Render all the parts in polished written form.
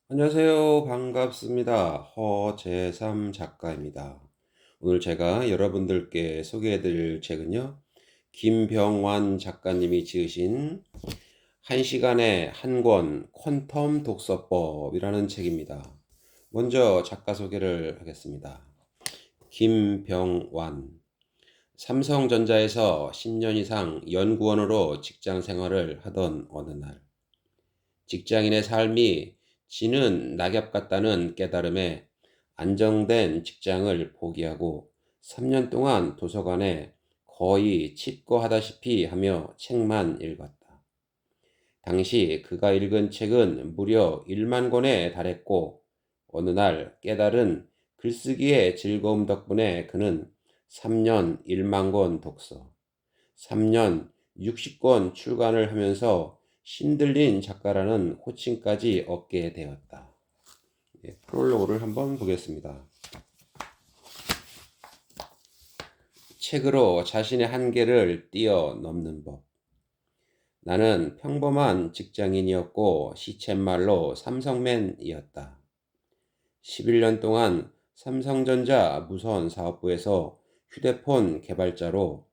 안녕하세요. 반갑습니다. 허재삼 작가입니다. 오늘 제가 여러분들께 소개해 드릴 책은요. 김병완 작가님이 지으신 1시간에 한 권 퀀텀 독서법이라는 책입니다. 먼저 작가 소개를 하겠습니다. 김병완. 삼성전자에서 10년 이상 연구원으로 직장 생활을 하던 어느 날, 직장인의 삶이 지는 낙엽 같다는 깨달음에 안정된 직장을 포기하고 3년 동안 도서관에 거의 칩거하다시피 하며 책만 읽었다. 당시 그가 읽은 책은 무려 1만 권에 달했고, 어느 날 깨달은 글쓰기의 즐거움 덕분에 그는 3년 1만 권 독서, 3년 60권 출간을 하면서 신들린 작가라는 호칭까지 얻게 되었다. 프롤로그를 한번 보겠습니다. 책으로 자신의 한계를 뛰어넘는 법. 나는 평범한 직장인이었고 시쳇말로 삼성맨이었다. 11년 동안 삼성전자 무선 사업부에서 휴대폰 개발자로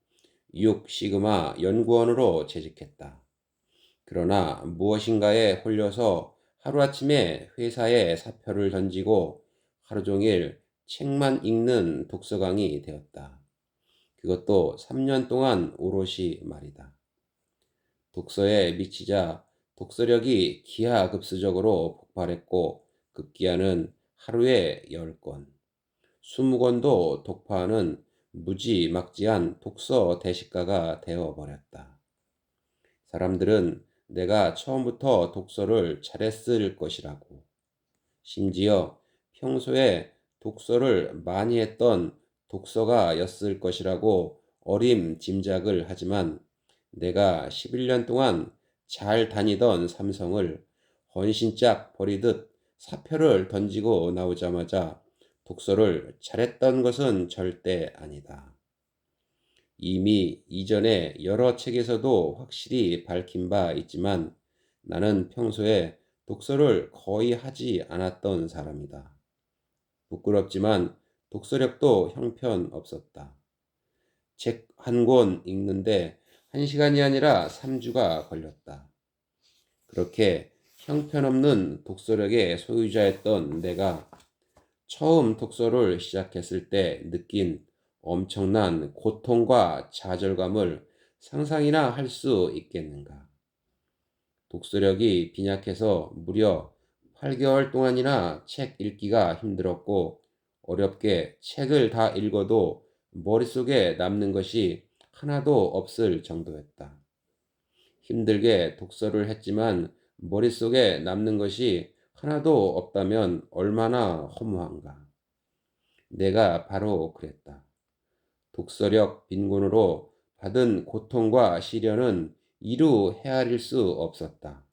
6시그마 연구원으로 재직했다. 그러나 무엇인가에 홀려서 하루아침에 회사에 사표를 던지고 하루 종일 책만 읽는 독서광이 되었다. 그것도 3년 동안 오롯이 말이다. 독서에 미치자 독서력이 기하급수적으로 폭발했고, 급기야는 하루에 10권, 20권도 독파하는 무지막지한 독서 대식가가 되어버렸다. 사람들은 내가 처음부터 독서를 잘했을 것이라고, 심지어 평소에 독서를 많이 했던 독서가였을 것이라고 어림짐작을 하지만, 내가 11년 동안 잘 다니던 삼성을 헌신짝 버리듯 사표를 던지고 나오자마자 독서를 잘했던 것은 절대 아니다. 이미 이전에 여러 책에서도 확실히 밝힌 바 있지만, 나는 평소에 독서를 거의 하지 않았던 사람이다. 부끄럽지만 독서력도 형편없었다. 책 한 권 읽는데 1시간이 아니라 3주가 걸렸다. 그렇게 형편없는 독서력의 소유자였던 내가 처음 독서를 시작했을 때 느낀 엄청난 고통과 좌절감을 상상이나 할 수 있겠는가. 독서력이 빈약해서 무려 8개월 동안이나 책 읽기가 힘들었고, 어렵게 책을 다 읽어도 머릿속에 남는 것이 하나도 없을 정도였다. 힘들게 독서를 했지만 머릿속에 남는 것이 하나도 없다면 얼마나 허무한가. 내가 바로 그랬다. 독서력 빈곤으로 받은 고통과 시련은 이루 헤아릴 수 없었다.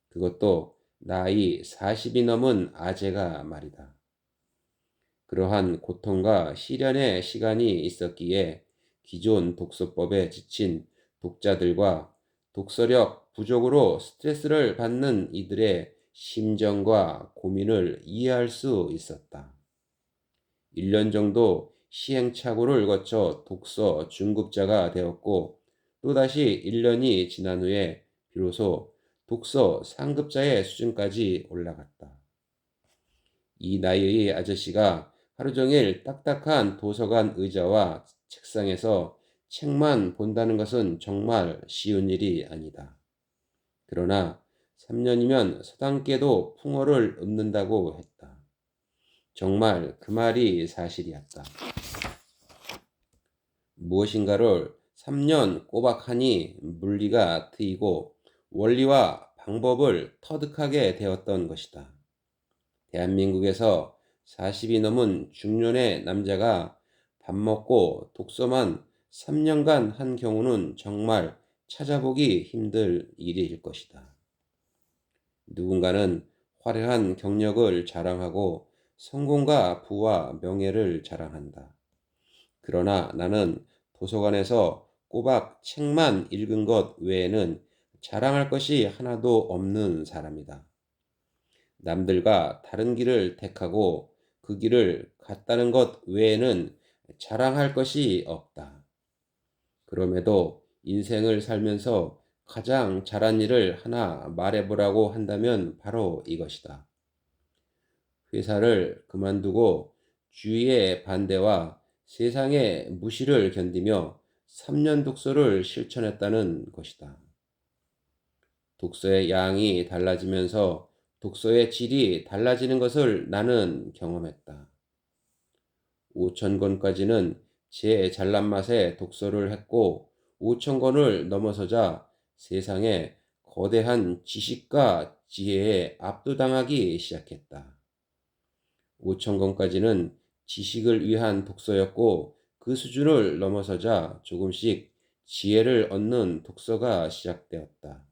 그것도 나이 40이 넘은 아재가 말이다. 그러한 고통과 시련의 시간이 있었기에 기존 독서법에 지친 독자들과 독서력 부족으로 스트레스를 받는 이들의 심정과 고민을 이해할 수 있었다. 1년 정도 시행착오를 거쳐 독서 중급자가 되었고, 또다시 1년이 지난 후에 비로소 독서 상급자의 수준까지 올라갔다. 이 나이의 아저씨가 하루 종일 딱딱한 도서관 의자와 책상에서 책만 본다는 것은 정말 쉬운 일이 아니다. 그러나 3년이면 서당께도 풍어를 읊는다고 했다. 정말 그 말이 사실이었다. 무엇인가를 3년 꼬박하니 물리가 트이고 원리와 방법을 터득하게 되었던 것이다. 대한민국에서 40이 넘은 중년의 남자가 밥 먹고 독서만 3년간 한 경우는 정말 찾아보기 힘들 일일 것이다. 누군가는 화려한 경력을 자랑하고 성공과 부와 명예를 자랑한다. 그러나 나는 도서관에서 꼬박 책만 읽은 것 외에는 자랑할 것이 하나도 없는 사람이다. 남들과 다른 길을 택하고 그 길을 갔다는 것 외에는 자랑할 것이 없다. 그럼에도 인생을 살면서 가장 잘한 일을 하나 말해보라고 한다면 바로 이것이다. 회사를 그만두고 주위의 반대와 세상의 무시를 견디며 3년 독서를 실천했다는 것이다. 독서의 양이 달라지면서 독서의 질이 달라지는 것을 나는 경험했다. 5천 권까지는 제 잘난 맛에 독서를 했고 5천 권을 넘어서자 세상에 거대한 지식과 지혜에 압도당하기 시작했다. 5천 권까지는 지식을 위한 독서였고 그 수준을 넘어서자 조금씩 지혜를 얻는 독서가 시작되었다.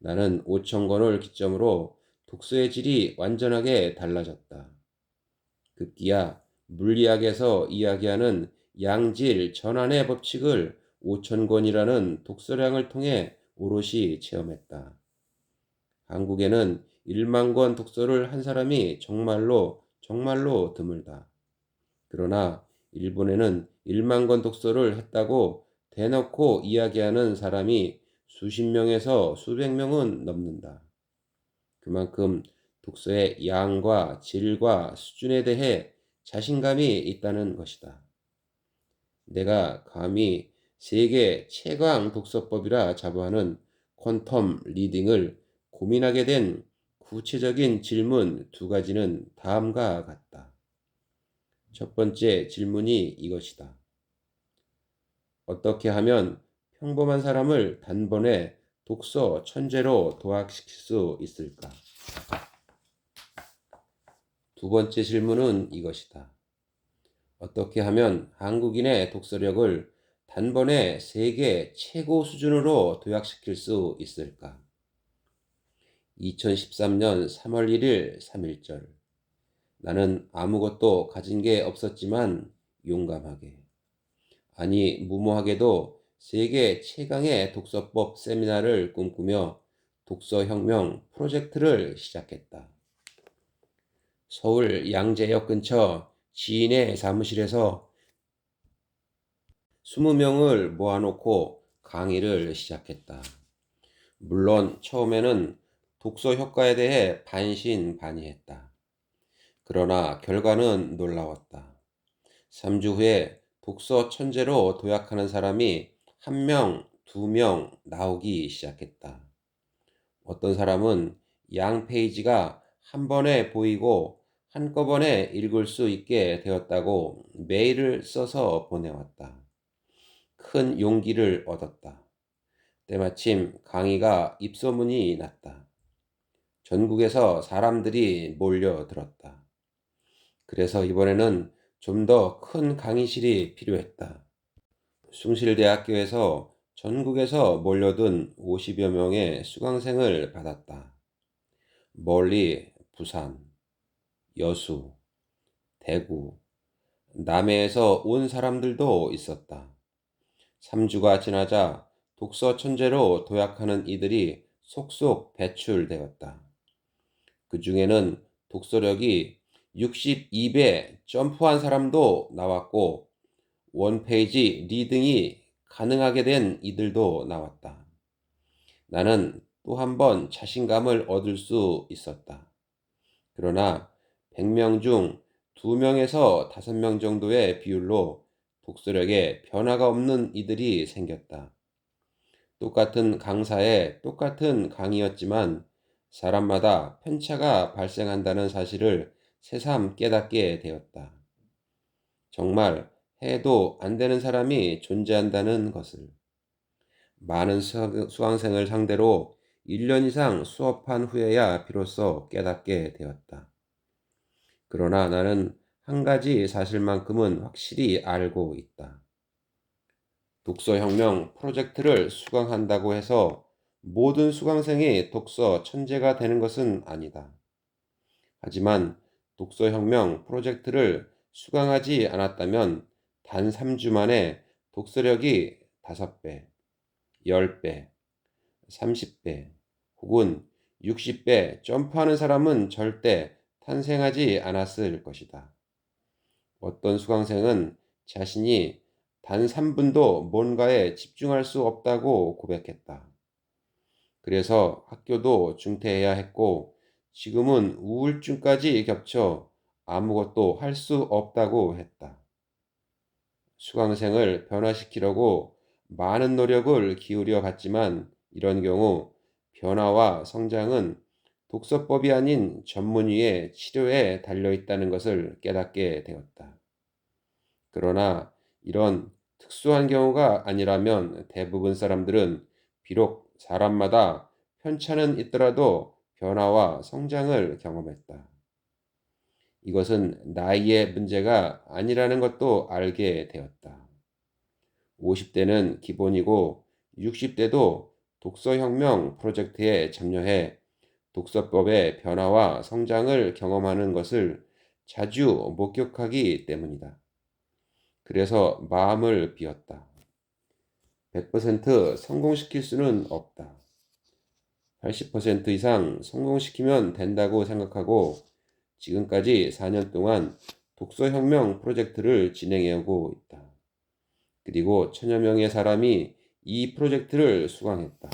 나는 5천 권을 기점으로 독서의 질이 완전하게 달라졌다. 급기야 물리학에서 이야기하는 양질 전환의 법칙을 5천 권이라는 독서량을 통해 오롯이 체험했다. 한국에는 1만 권 독서를 한 사람이 정말로 드물다. 그러나 일본에는 1만 권 독서를 했다고 대놓고 이야기하는 사람이 수십 명에서 수백 명은 넘는다. 그만큼 독서의 양과 질과 수준에 대해 자신감이 있다는 것이다. 내가 감히 세계 최강 독서법이라 자부하는 퀀텀 리딩을 고민하게 된 구체적인 질문 두 가지는 다음과 같다. 첫 번째 질문이 이것이다. 어떻게 하면 평범한 사람을 단번에 독서 천재로 도약시킬 수 있을까? 두 번째 질문은 이것이다. 어떻게 하면 한국인의 독서력을 단번에 세계 최고 수준으로 도약시킬 수 있을까? 2013년 3월 1일 3.1절. 나는 아무것도 가진 게 없었지만 용감하게, 아니 무모하게도 세계 최강의 독서법 세미나를 꿈꾸며 독서혁명 프로젝트를 시작했다. 서울 양재역 근처 지인의 사무실에서 20명을 모아놓고 강의를 시작했다. 물론 처음에는 독서 효과에 대해 반신반의했다. 그러나 결과는 놀라웠다. 3주 후에 독서 천재로 도약하는 사람이 1명, 2명 나오기 시작했다. 어떤 사람은 양 페이지가 한 번에 보이고 한꺼번에 읽을 수 있게 되었다고 메일을 써서 보내왔다. 큰 용기를 얻었다. 때마침 강의가 입소문이 났다. 전국에서 사람들이 몰려들었다. 그래서 이번에는 좀 더 큰 강의실이 필요했다. 숭실대학교에서 전국에서 몰려든 50여 명의 수강생을 받았다. 멀리 부산, 여수, 대구, 남해에서 온 사람들도 있었다. 3주가 지나자 독서 천재로 도약하는 이들이 속속 배출되었다. 그 중에는 독서력이 62배 점프한 사람도 나왔고 원페이지 리딩이 가능하게 된 이들도 나왔다. 나는 또 한 번 자신감을 얻을 수 있었다. 그러나 100명 중 2명에서 5명 정도의 비율로 독서력에 변화가 없는 이들이 생겼다. 똑같은 강사의 똑같은 강의였지만 사람마다 편차가 발생한다는 사실을 새삼 깨닫게 되었다. 정말 해도 안 되는 사람이 존재한다는 것을. 많은 수강생을 상대로 1년 이상 수업한 후에야 비로소 깨닫게 되었다. 그러나 나는 한 가지 사실만큼은 확실히 알고 있다. 독서혁명 프로젝트를 수강한다고 해서 모든 수강생이 독서 천재가 되는 것은 아니다. 하지만 독서혁명 프로젝트를 수강하지 않았다면 단 3주 만에 독서력이 5배, 10배, 30배 혹은 60배 점프하는 사람은 절대 탄생하지 않았을 것이다. 어떤 수강생은 자신이 단 3분도 뭔가에 집중할 수 없다고 고백했다. 그래서 학교도 중퇴해야 했고 지금은 우울증까지 겹쳐 아무것도 할 수 없다고 했다. 수강생을 변화시키려고 많은 노력을 기울여 봤지만 이런 경우 변화와 성장은 독서법이 아닌 전문의의 치료에 달려 있다는 것을 깨닫게 되었다. 그러나 이런 특수한 경우가 아니라면 대부분 사람들은 비록 사람마다 편차는 있더라도 변화와 성장을 경험했다. 이것은 나이의 문제가 아니라는 것도 알게 되었다. 50대는 기본이고 60대도 독서혁명 프로젝트에 참여해 독서법의 변화와 성장을 경험하는 것을 자주 목격하기 때문이다. 그래서 마음을 비웠다. 100% 성공시킬 수는 없다. 80% 이상 성공시키면 된다고 생각하고 지금까지 4년 동안 독서혁명 프로젝트를 진행해오고 있다. 그리고 천여 명의 사람이 이 프로젝트를 수강했다.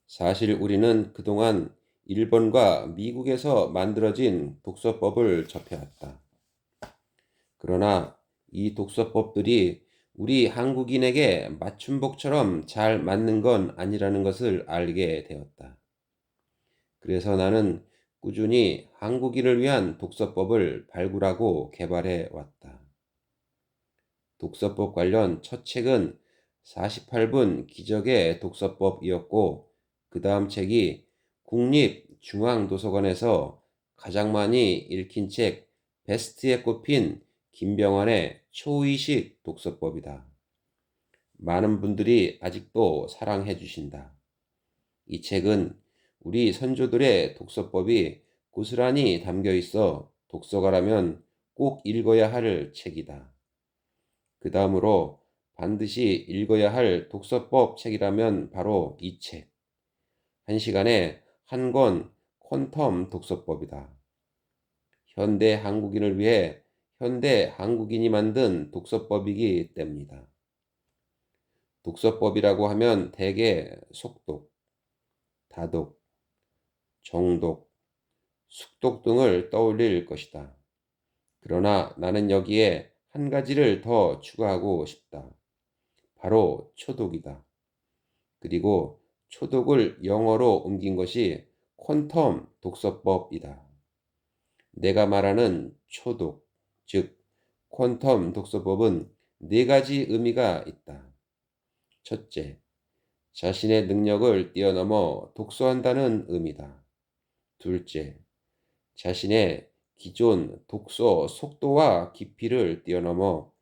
사실 우리는 그동안 일본과 미국에서 만들어진 독서법을 접해왔다. 그러나 이 독서법들이 우리 한국인에게 맞춤복처럼 잘 맞는 건 아니라는 것을 알게 되었다. 그래서 나는 꾸준히 한국인을 위한 독서법을 발굴하고 개발해 왔다. 독서법 관련 첫 책은 48분 기적의 독서법이었고 그 다음 책이 국립중앙도서관에서 가장 많이 읽힌 책 베스트에 꼽힌 김병환의 초의식 독서법이다. 많은 분들이 아직도 사랑해 주신다. 이 책은 우리 선조들의 독서법이 고스란히 담겨 있어 독서가라면 꼭 읽어야 할 책이다. 그 다음으로 반드시 읽어야 할 독서법 책이라면 바로 이 책. 1시간에 한 권 퀀텀 독서법이다. 현대 한국인을 위해 현대 한국인이 만든 독서법이기 때문이다. 독서법이라고 하면 대개 속독, 다독, 정독, 숙독 등을 떠올릴 것이다. 그러나 나는 여기에 한 가지를 더 추가하고 싶다. 바로 초독이다. 그리고 초독을 영어로 옮긴 것이 퀀텀 독서법이다. 내가 말하는 초독, 즉 퀀텀 독서법은 네 가지 의미가 있다. 첫째, 자신의 능력을 뛰어넘어 독서한다는 의미다. 둘째, 자신의 기존 독서 속도와 깊이를 뛰어넘어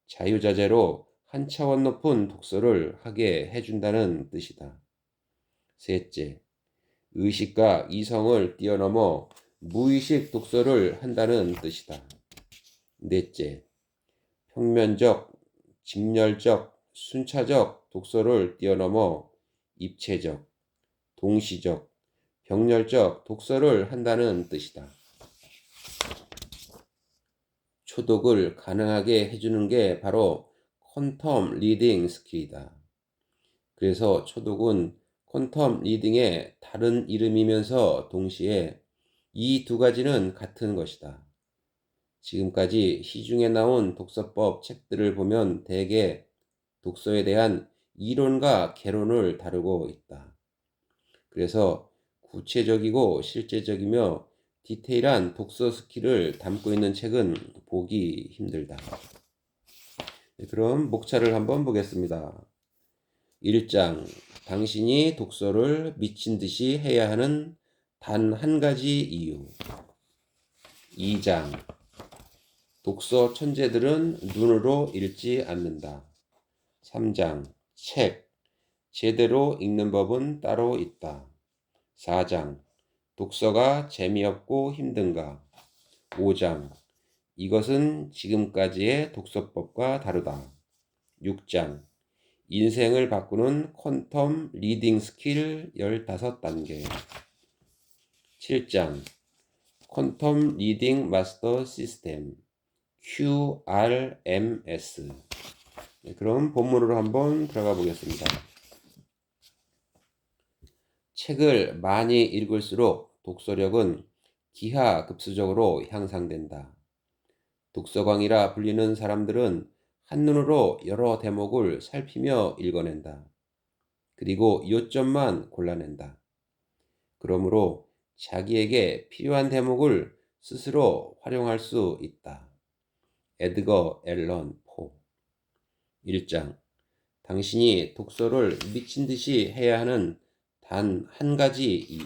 자유자재로 한 차원 높은 독서를 하게 해준다는 뜻이다. 셋째, 의식과 이성을 뛰어넘어 무의식 독서를 한다는 뜻이다. 넷째, 평면적, 직렬적, 순차적 독서를 뛰어넘어 입체적, 동시적, 병렬적 독서를 한다는 뜻이다. 초독을 가능하게 해주는 게 바로 퀀텀 리딩 스킬이다. 그래서 초독은 퀀텀 리딩의 다른 이름이면서 동시에 이 두 가지는 같은 것이다. 지금까지 시중에 나온 독서법 책들을 보면 대개 독서에 대한 이론과 개론을 다루고 있다. 그래서 구체적이고 실제적이며 디테일한 독서 스킬을 담고 있는 책은 보기 힘들다. 그럼 목차를 한번 보겠습니다. 1장, 당신이 독서를 미친 듯이 해야 하는 단 한 가지 이유. 2장, 독서 천재들은 눈으로 읽지 않는다. 3장, 책, 제대로 읽는 법은 따로 있다. 4장, 독서가 재미없고 힘든가. 5장, 이것은 지금까지의 독서법과 다르다. 6장, 인생을 바꾸는 퀀텀 리딩 스킬 15단계. 7장 퀀텀 리딩 마스터 시스템 QRMS. 네, 그럼 본문으로 한번 들어가 보겠습니다. 책을 많이 읽을수록 독서력은 기하급수적으로 향상된다. 독서광이라 불리는 사람들은 한눈으로 여러 대목을 살피며 읽어낸다. 그리고 요점만 골라낸다. 그러므로 자기에게 필요한 대목을 스스로 활용할 수 있다. 에드거 앨런 포. 1장. 당신이 독서를 미친 듯이 해야 하는 단 한 가지 이유.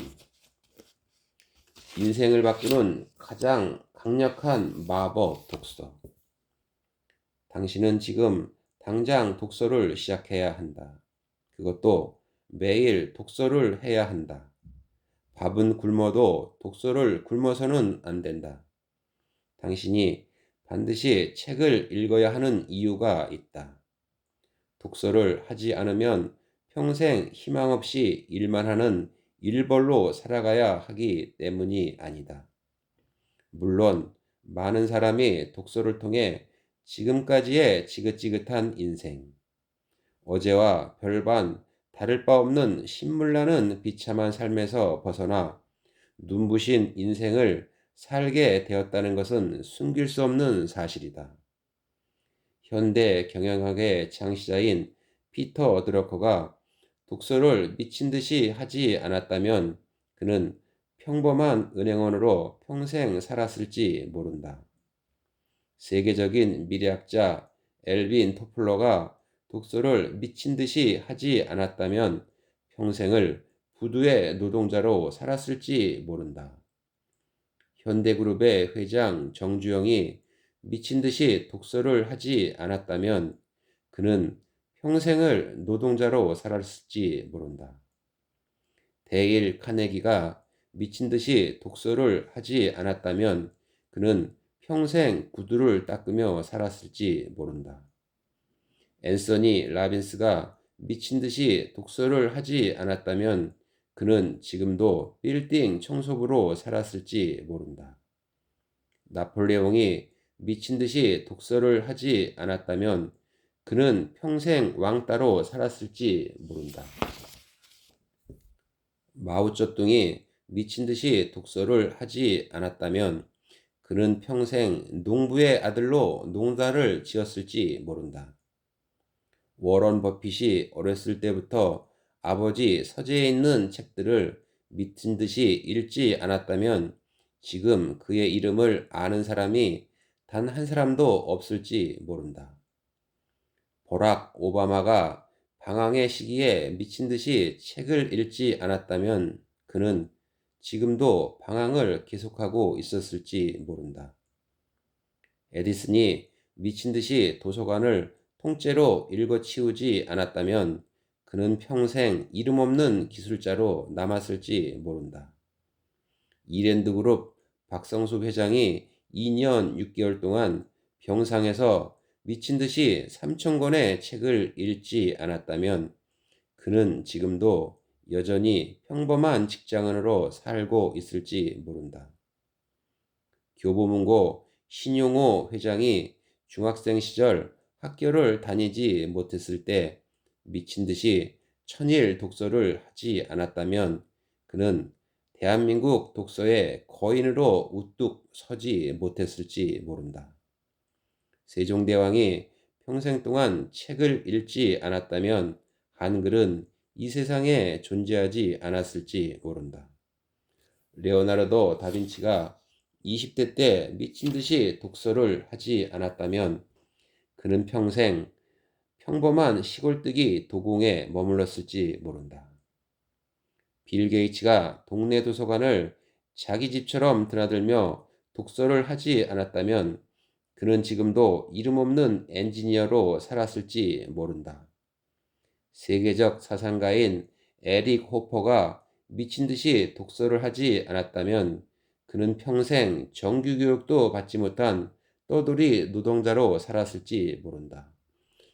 인생을 바꾸는 가장 강력한 마법 독서. 당신은 지금 당장 독서를 시작해야 한다. 그것도 매일 독서를 해야 한다. 밥은 굶어도 독서를 굶어서는 안 된다. 당신이 반드시 책을 읽어야 하는 이유가 있다. 독서를 하지 않으면 평생 희망 없이 일만 하는 일벌로 살아가야 하기 때문이 아니다. 물론 많은 사람이 독서를 통해 지금까지의 지긋지긋한 인생, 어제와 별반 다를 바 없는 신물나는 비참한 삶에서 벗어나 눈부신 인생을 살게 되었다는 것은 숨길 수 없는 사실이다. 현대 경영학의 창시자인 피터 드러커가 독서를 미친 듯이 하지 않았다면 그는 평범한 은행원으로 평생 살았을지 모른다. 세계적인 미래학자 엘빈 토플러가 독서를 미친 듯이 하지 않았다면 평생을 부두의 노동자로 살았을지 모른다. 현대그룹의 회장 정주영이 미친 듯이 독서를 하지 않았다면 그는 평생을 노동자로 살았을지 모른다. 데일 카네기가 미친 듯이 독서를 하지 않았다면 그는 평생 구두를 닦으며 살았을지 모른다. 앤서니 라빈스가 미친 듯이 독서를 하지 않았다면 그는 지금도 빌딩 청소부로 살았을지 모른다. 나폴레옹이 미친 듯이 독서를 하지 않았다면 그는 평생 왕따로 살았을지 모른다. 마오쩌둥이 미친 듯이 독서를 하지 않았다면 그는 평생 농부의 아들로 농사를 지었을지 모른다. 워런 버핏이 어렸을 때부터 아버지 서재에 있는 책들을 미친 듯이 읽지 않았다면 지금 그의 이름을 아는 사람이 단 한 사람도 없을지 모른다. 버락 오바마가 방황의 시기에 미친 듯이 책을 읽지 않았다면 그는 지금도 방황을 계속하고 있었을지 모른다. 에디슨이 미친 듯이 도서관을 통째로 읽어치우지 않았다면 그는 평생 이름 없는 기술자로 남았을지 모른다. 이랜드그룹 박성수 회장이 2년 6개월 동안 병상에서 미친 듯이 3,000권의 책을 읽지 않았다면 그는 지금도 여전히 평범한 직장인으로 살고 있을지 모른다. 교보문고 신용호 회장이 중학생 시절 학교를 다니지 못했을 때 미친 듯이 천일 독서를 하지 않았다면 그는 대한민국 독서의 거인으로 우뚝 서지 못했을지 모른다. 세종대왕이 평생 동안 책을 읽지 않았다면 한글은 이 세상에 존재하지 않았을지 모른다. 레오나르도 다빈치가 20대 때 미친 듯이 독서를 하지 않았다면 그는 평생 평범한 시골뜨기 도공에 머물렀을지 모른다. 빌 게이츠가 동네 도서관을 자기 집처럼 드나들며 독서를 하지 않았다면 그는 지금도 이름 없는 엔지니어로 살았을지 모른다. 세계적 사상가인 에릭 호퍼가 미친 듯이 독서를 하지 않았다면 그는 평생 정규교육도 받지 못한 떠돌이 노동자로 살았을지 모른다.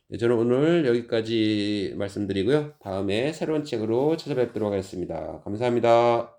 네, 저는 오늘 여기까지 말씀드리고요. 다음에 새로운 책으로 찾아뵙도록 하겠습니다. 감사합니다.